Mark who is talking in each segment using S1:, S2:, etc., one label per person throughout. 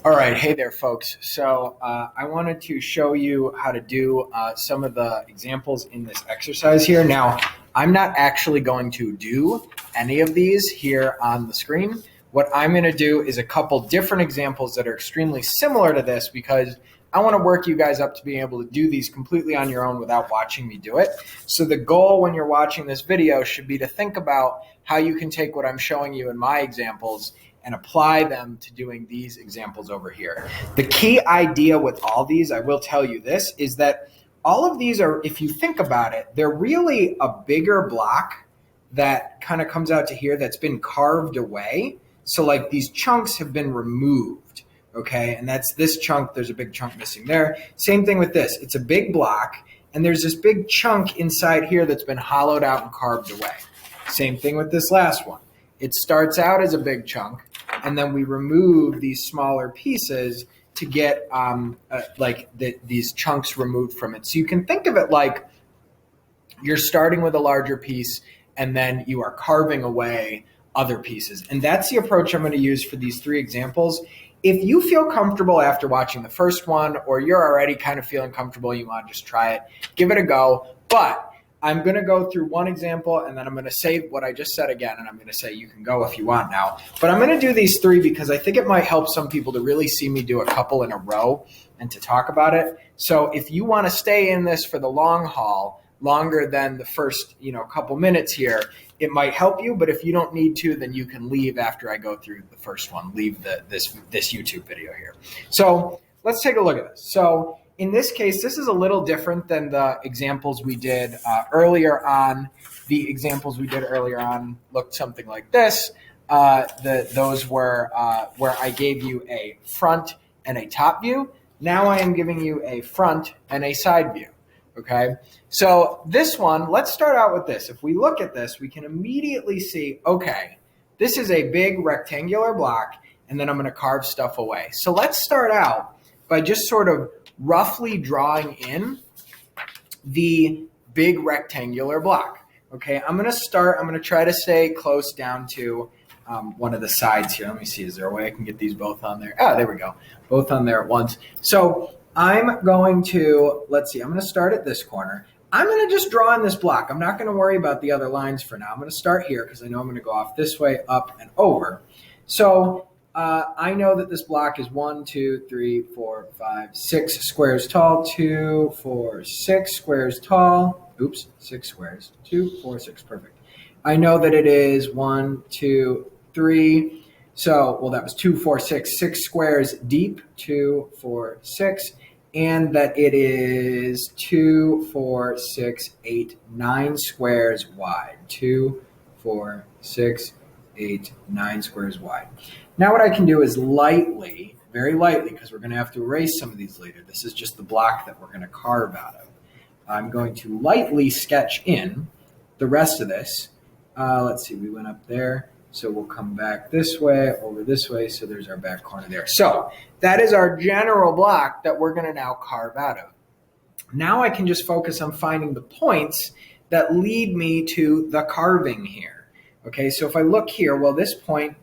S1: All right, hey there, folks. So I wanted to show you how to do some of the examples in this exercise here. Now, I'm not actually going to do any of these here on the screen. What I'm going to do is a couple different examples that are extremely similar to this because I want to work you guys up to being able to do these completely on your own without watching me do it. So the goal when you're watching this video should be to think about how you can take what I'm showing you in my examples and apply them to doing these examples over here. The key idea with all these, I will tell you this, is that all of these are, if you think about it, they're really a bigger block that kind of comes out to here that's been carved away. So like these chunks have been removed, okay? And that's this chunk, there's a big chunk missing there. Same thing with this, it's a big block and there's this big chunk inside here that's been hollowed out and carved away. Same thing with this last one. It starts out as a big chunk, and then we remove these smaller pieces to get these chunks removed from it. So you can think of it like you're starting with a larger piece, and then you are carving away other pieces. And that's the approach I'm going to use for these three examples. If you feel comfortable after watching the first one, or you're already kind of feeling comfortable, you want to just try it, give it a go. But I'm going to go through one example and then I'm going to say what I just said again, and I'm going to say you can go if you want now. But I'm going to do these three because I think it might help some people to really see me do a couple in a row and to talk about it. So if you want to stay in this for the long haul, longer than the first couple minutes here, it might help you. But if you don't need to, then you can leave after I go through the first one. Leave this YouTube video here. So let's take a look at this. So in this case, this is a little different than the examples we did earlier on. The examples we did earlier on looked something like this. Those were where I gave you a front and a top view. Now I am giving you a front and a side view. Okay, so this one, let's start out with this. If we look at this, we can immediately see, okay, this is a big rectangular block, and then I'm going to carve stuff away. So let's start out by just sort of roughly drawing in the big rectangular block. Okay, I'm going to try to stay close down to one of the sides here. Let me see, is there a way I can get these both on there? Oh, there we go. Both on there at once. So I'm going to, let's see, I'm going to start at this corner. I'm going to just draw in this block. I'm not going to worry about the other lines for now. I'm going to start here because I know I'm going to go off this way, up and over. So I know that this block is 1, 2, 3, 4, 5, 6 squares tall. 2, 4, 6 squares tall. Oops, 6 squares. 2, 4, 6, perfect. I know that it is 1, 2, 3. So, well, that was 2, 4, 6, 6 squares deep. 2, 4, 6. And that it is 2, 4, 6, 8, 9 squares wide. 2, 4, 6, 8, 9 squares wide. Now what I can do is lightly, very lightly, because we're going to have to erase some of these later. This is just the block that we're going to carve out of. I'm going to lightly sketch in the rest of this. Let's see, we went up there. So we'll come back this way, over this way. So there's our back corner there. So that is our general block that we're going to now carve out of. Now I can just focus on finding the points that lead me to the carving here. Okay, so if I look here, well, this point,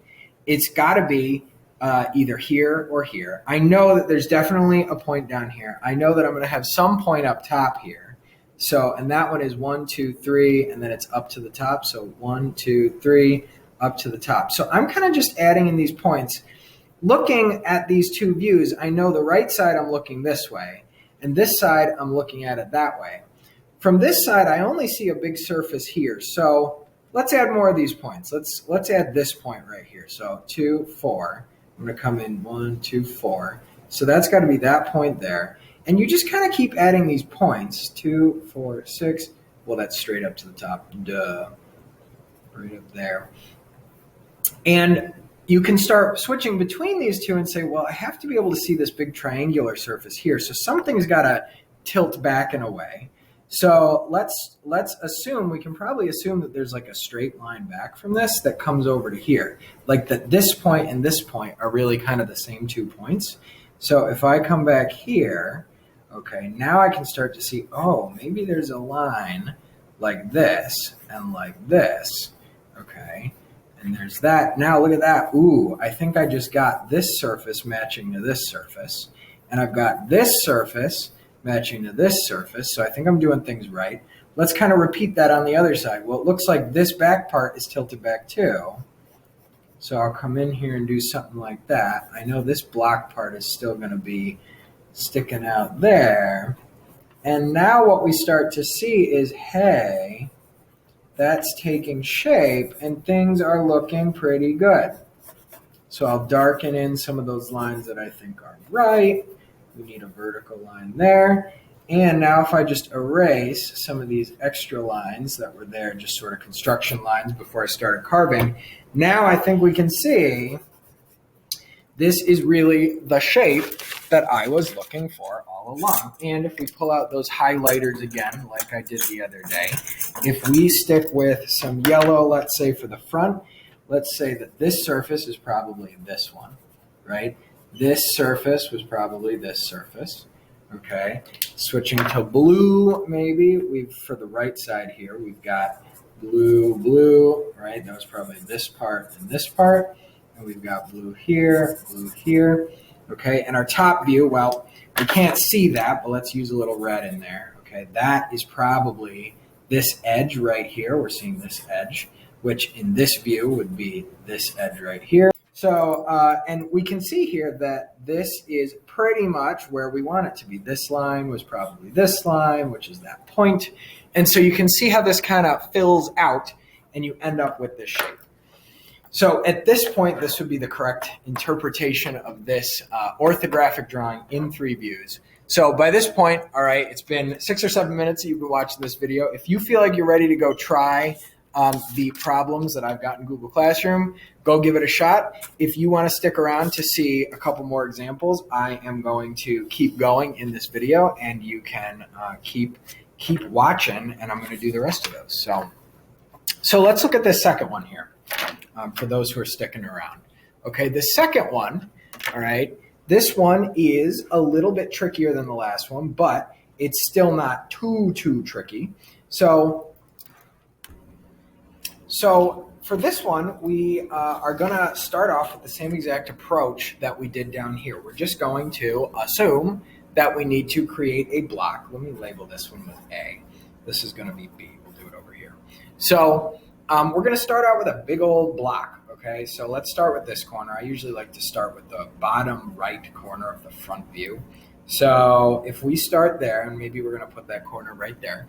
S1: it's got to be either here or here. I know that there's definitely a point down here. I know that I'm going to have some point up top here. So, and that one is 1, 2, 3, and then it's up to the top. So 1, 2, 3, up to the top. So I'm kind of just adding in these points. Looking at these two views, I know the right side I'm looking this way, and this side I'm looking at it that way. From this side, I only see a big surface here. So let's add more of these points. Let's add this point right here. So 2, 4. I'm going to come in 1, 2, 4. So that's got to be that point there. And you just kind of keep adding these points. 2, 4, 6. Well, that's straight up to the top. Duh. Right up there. And you can start switching between these two and say, well, I have to be able to see this big triangular surface here. So something's got to tilt back in a way. So let's assume, we can probably assume that there's like a straight line back from this that comes over to here. Like that this point and this point are really kind of the same 2 points. So if I come back here, okay, now I can start to see, oh, maybe there's a line like this and like this, okay? And there's that. Now look at that. Ooh, I think I just got this surface matching to this surface. And I've got this surface matching to this surface. So I think I'm doing things right. Let's kind of repeat that on the other side. Well, it looks like this back part is tilted back too. So I'll come in here and do something like that. I know this block part is still going to be sticking out there. And now what we start to see is, hey, that's taking shape and things are looking pretty good. So I'll darken in some of those lines that I think are right. We need a vertical line there. And now if I just erase some of these extra lines that were there, just sort of construction lines before I started carving, now I think we can see this is really the shape that I was looking for all along. And if we pull out those highlighters again, like I did the other day, if we stick with some yellow, let's say for the front, let's say that this surface is probably this one, right? This surface was probably this surface, okay? Switching to blue, maybe, for the right side here, we've got blue, blue, right? That was probably this part and this part. And we've got blue here, okay? And our top view, well, we can't see that, but let's use a little red in there, okay? That is probably this edge right here. We're seeing this edge, which in this view would be this edge right here. So, and we can see here that this is pretty much where we want it to be. This line was probably this line, which is that point. And so you can see how this kind of fills out and you end up with this shape. So at this point, this would be the correct interpretation of this orthographic drawing in 3 views. So by this point, all right, it's been 6 or 7 minutes that you've been watching this video. If you feel like you're ready to go try the problems that I've got in Google Classroom, go give it a shot. If you want to stick around to see a couple more examples, I am going to keep going in this video, and you can keep watching, and I'm going to do the rest of those. So let's look at this second one here. For those who are sticking around. Okay, the second one, all right, this one is a little bit trickier than the last one, but it's still not too tricky. So for this one, we are going to start off with the same exact approach that we did down here. We're just going to assume that we need to create a block. Let me label this one with A. This is going to be B. We'll do it over here. So we're going to start out with a big old block, okay? So let's start with this corner. I usually like to start with the bottom right corner of the front view. So if we start there, and maybe we're going to put that corner right there,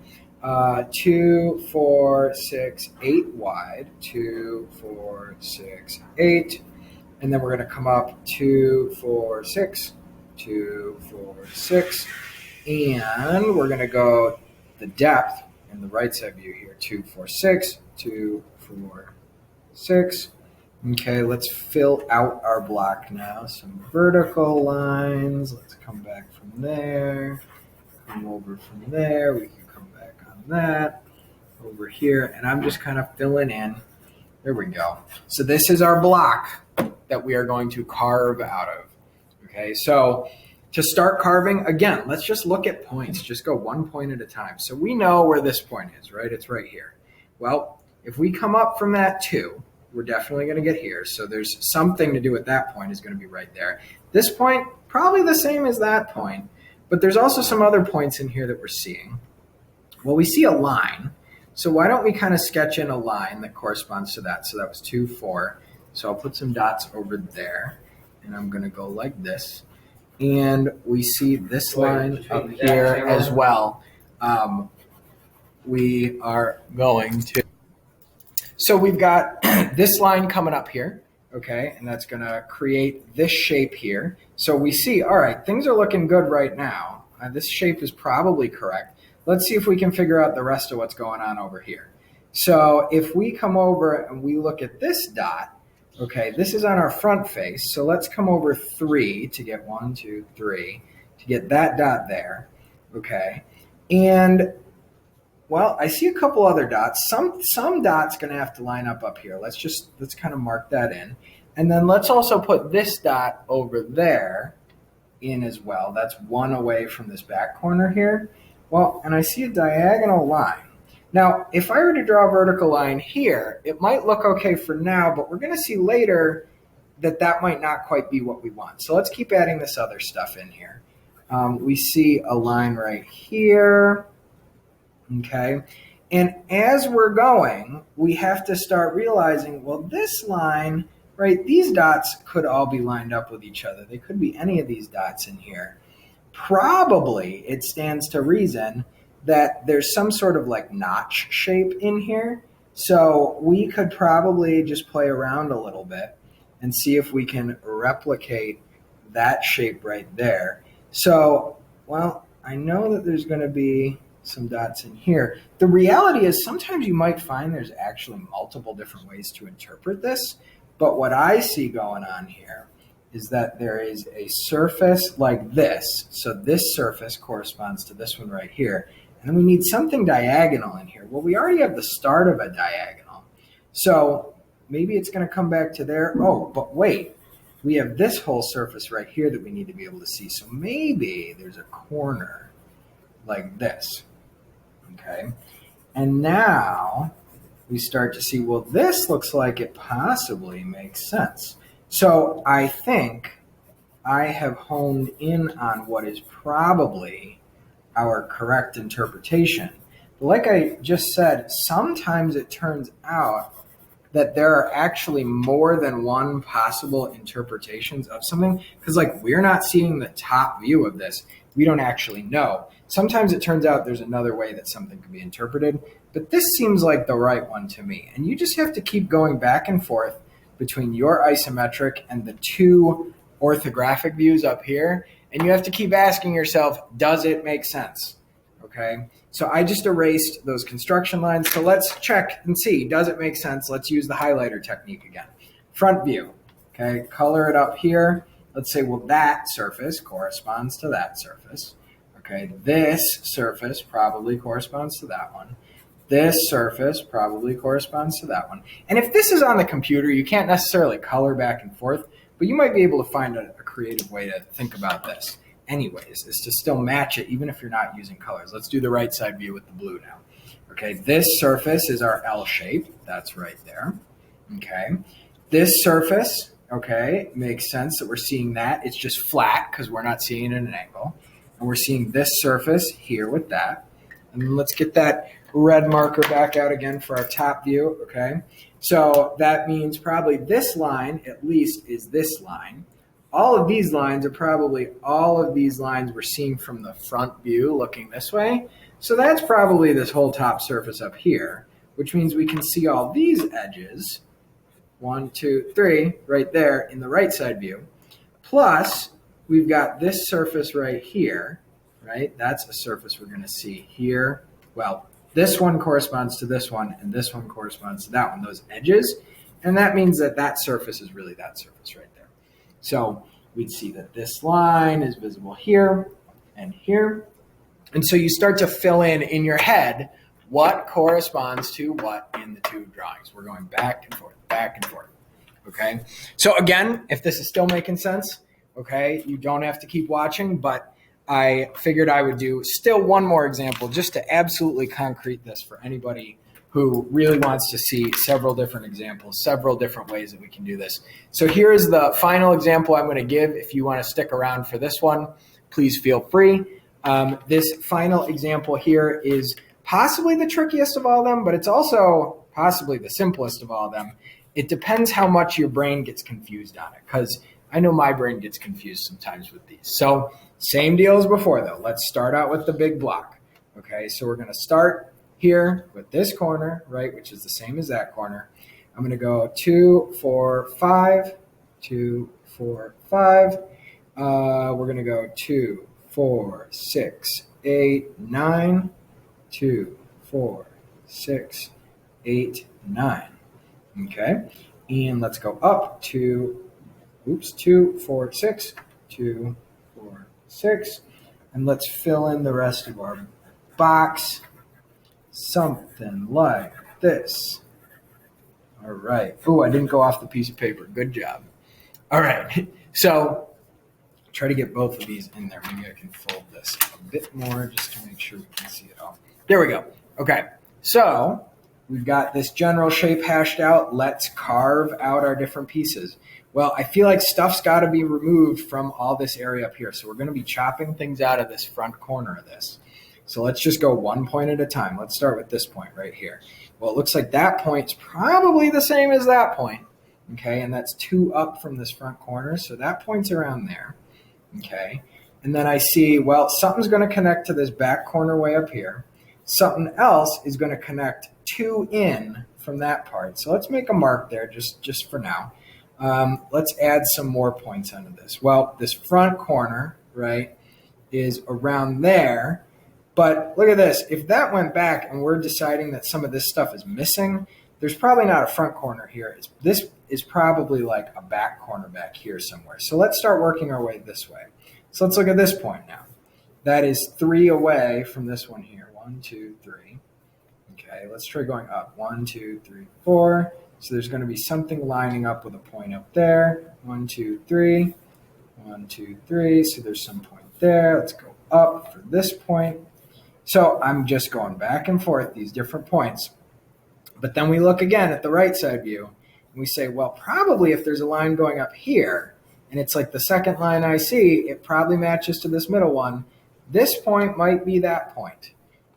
S1: 2, 4, 6, 8 wide, 2, 4, 6, 8, and then we're going to come up 2, 4, 6, 2, 4, 6, and we're going to go the depth in the right side view here, 2, 4, 6, 2, 4, 6. Okay, let's fill out our block now. Some vertical lines. Let's come back from there. Come over from there. We can come back on that. Over here. And I'm just kind of filling in. There we go. So this is our block that we are going to carve out of. Okay, so to start carving, again, let's just look at points. Just go one point at a time. So we know where this point is, right? It's right here. Well, if we come up from that 2, we're definitely going to get here. So there's something to do with that point is going to be right there. This point, probably the same as that point, but there's also some other points in here that we're seeing. Well, we see a line. So why don't we kind of sketch in a line that corresponds to that? So that was 2, 4. So I'll put some dots over there, and I'm going to go like this. And we see this line up here as well. We are going to... So we've got this line coming up here, okay, and that's going to create this shape here. So we see, all right, things are looking good right now. This shape is probably correct. Let's see if we can figure out the rest of what's going on over here. So if we come over and we look at this dot, okay, this is on our front face. So let's come over 3 to get 1, 2, 3, to get that dot there, okay, and well, I see a couple other dots. Some dots going to have to line up here. Let's kind of mark that in. And then let's also put this dot over there in as well. That's 1 away from this back corner here. Well, and I see a diagonal line. Now, if I were to draw a vertical line here, it might look okay for now, but we're going to see later that that might not quite be what we want. So let's keep adding this other stuff in here. We see a line right here, okay? And as we're going, we have to start realizing, well, this line, right, these dots could all be lined up with each other. They could be any of these dots in here. Probably it stands to reason that there's some sort of like notch shape in here. So we could probably just play around a little bit and see if we can replicate that shape right there. So, well, I know that there's going to be some dots in here. The reality is sometimes you might find there's actually multiple different ways to interpret this. But what I see going on here is that there is a surface like this. So this surface corresponds to this one right here. And then we need something diagonal in here. Well, we already have the start of a diagonal. So maybe it's going to come back to there. Oh, but wait. We have this whole surface right here that we need to be able to see. So maybe there's a corner like this. Okay. And now we start to see, well, this looks like it possibly makes sense. So I think I have honed in on what is probably our correct interpretation. But like I just said, sometimes it turns out that there are actually more than one possible interpretations of something, because like we're not seeing the top view of this. We don't actually know. Sometimes it turns out there's another way that something could be interpreted, but this seems like the right one to me. And you just have to keep going back and forth between your isometric and the two orthographic views up here. And you have to keep asking yourself, does it make sense? Okay. So I just erased those construction lines. So let's check and see, does it make sense? Let's use the highlighter technique again. Front view, okay, color it up here. Let's say, well, that surface corresponds to that surface. Okay, this surface probably corresponds to that one. This surface probably corresponds to that one. And if this is on the computer, you can't necessarily color back and forth, but you might be able to find a creative way to think about this. Anyways, is to still match it even if you're not using colors. Let's do the right side view with the blue now. Okay, this surface is our L shape. That's right there. Okay, this surface, okay, makes sense that we're seeing that. It's just flat because we're not seeing it at an angle. And we're seeing this surface here with that. And then let's get that red marker back out again for our top view, okay? So that means probably this line, at least, is this line. All of these lines are probably all of these lines we're seeing from the front view looking this way. So that's probably this whole top surface up here, which means we can see all these edges, 1, 2, 3, right there in the right side view. Plus, we've got this surface right here, right? That's a surface we're going to see here. Well, this one corresponds to this one, and this one corresponds to that one, those edges. And that means that that surface is really that surface right there. So we'd see that this line is visible here and here. And so you start to fill in your head what corresponds to what in the two drawings. We're going back and forth, okay? So again, if this is still making sense, okay, you don't have to keep watching, but I figured I would do still one more example just to absolutely concrete this for anybody who really wants to see several different examples, several different ways that we can do this. So here's the final example I'm going to give. If you want to stick around for this one, please feel free. This final example here is possibly the trickiest of all of them, but it's also possibly the simplest of all of them. It depends how much your brain gets confused on it, because I know my brain gets confused sometimes with these. So same deal as before, though. Let's start out with the big block. Okay, so we're going to start here with this corner, right, which is the same as that corner. I'm going to go 2, 4, 5, 2, 4, 5. We're going to go 2, 4, 6, 8, 9, 2, 4, 6, 8, 9. Okay, and let's go up to, 2, 4, 6, 2, 4, 6, and let's fill in the rest of our box. Something like this. All right. Oh, I didn't go off the piece of paper. Good job. All right. So try to get both of these in there. Maybe I can fold this a bit more just to make sure we can see it all. There we go. Okay. So we've got this general shape hashed out. Let's carve out our different pieces. Well, I feel like stuff's got to be removed from all this area up here. So we're going to be chopping things out of this front corner of this. So let's just go one point at a time. Let's start with this point right here. Well, it looks like that point's probably the same as that point. Okay, and that's 2 up from this front corner. So that point's around there. Okay, and then I see, well, something's going to connect to this back corner way up here. Something else is going to connect 2 in from that part. So let's make a mark there just for now. Let's add some more points onto this. Well, this front corner, right, is around there. But look at this. If that went back and we're deciding that some of this stuff is missing, there's probably not a front corner here. This is probably like a back corner back here somewhere. So let's start working our way this way. So let's look at this point now. That is 3 away from this one here. 1, 2, 3. Okay, let's try going up. 1, 2, 3, 4. So there's going to be something lining up with a point up there. 1, 2, 3. 1, 2, 3. So there's some point there. Let's go up for this point. So I'm just going back and forth these different points. But then we look again at the right side view and we say, well, probably if there's a line going up here and it's like the second line I see, it probably matches to this middle one. This point might be that point.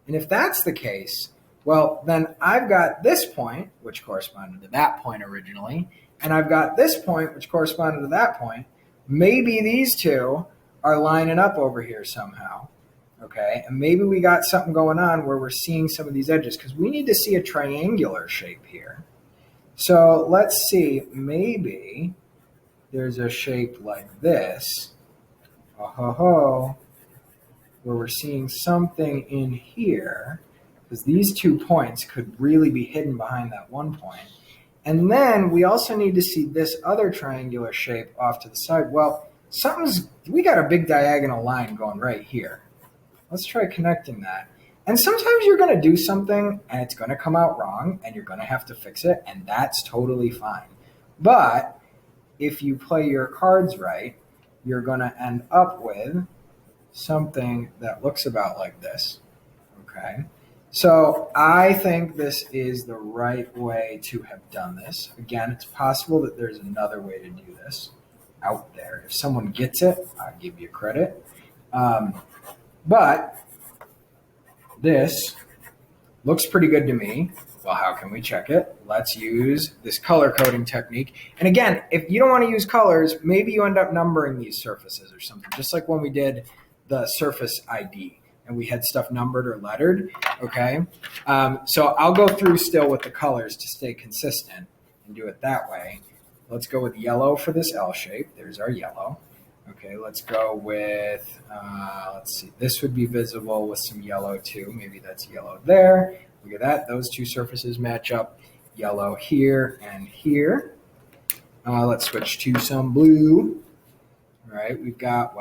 S1: And if that's the case, well, then I've got this point, which corresponded to that point originally, and I've got this point, which corresponded to that point. Maybe these two are lining up over here somehow. Okay, and maybe we got something going on where we're seeing some of these edges because we need to see a triangular shape here. So let's see, maybe there's a shape like this, where we're seeing something in here because these 2 points could really be hidden behind that one point. And then we also need to see this other triangular shape off to the side. Well, we got a big diagonal line going right here. Let's try connecting that. And sometimes you're going to do something and it's going to come out wrong and you're going to have to fix it, and that's totally fine. But if you play your cards right, you're going to end up with something that looks about like this. Okay? So I think this is the right way to have done this. Again, it's possible that there's another way to do this out there. If someone gets it, I'll give you credit. But this looks pretty good to me. Well, how can we check it? Let's use this color coding technique. And again, if you don't want to use colors, maybe you end up numbering these surfaces or something, just like when we did the surface ID and we had stuff numbered or lettered, okay? So I'll go through still with the colors to stay consistent and do it that way. Let's go with yellow for this L shape. There's our yellow. Okay, let's go with, let's see, this would be visible with some yellow too. Maybe that's yellow there. Look at that. Those 2 surfaces match up. Yellow here and here. Let's switch to some blue. All right, we got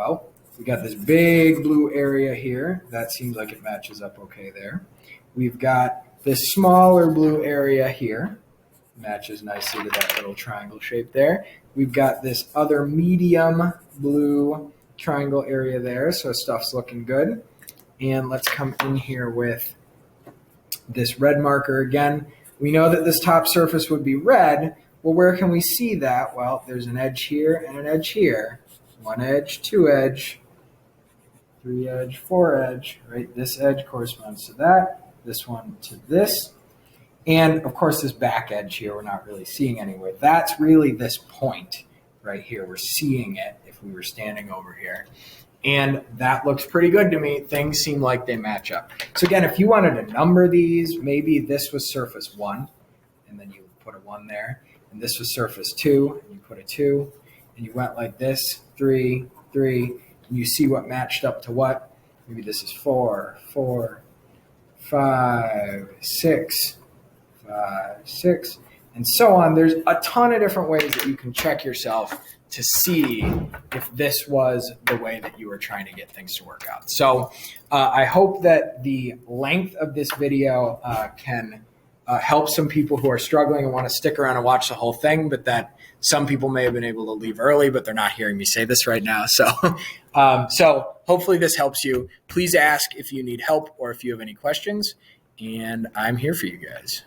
S1: this big blue area here. That seems like it matches up okay there. We've got this smaller blue area here. Matches nicely to that little triangle shape there. We've got this other medium blue triangle area there, so stuff's looking good. And let's come in here with this red marker again. We know that this top surface would be red. Well, where can we see that? Well, there's an edge here and an edge here. 1 edge, 2 edge, 3 edge, 4 edge, right? This edge corresponds to that, this one to this. And of course, this back edge here, we're not really seeing anywhere. That's really this point right here. We're seeing it if we were standing over here. And that looks pretty good to me. Things seem like they match up. So again, if you wanted to number these, maybe this was surface 1, and then you put a 1 there. And this was surface 2, and you put a 2. And you went like this, 3, 3. And you see what matched up to what. Maybe this is 4, 4, 5, 6. 5, 6, and so on. There's a ton of different ways that you can check yourself to see if this was the way that you were trying to get things to work out. So I hope that the length of this video can help some people who are struggling and want to stick around and watch the whole thing, but that some people may have been able to leave early, but they're not hearing me say this right now. So, so hopefully this helps you. Please ask if you need help or if you have any questions. and I'm here for you guys.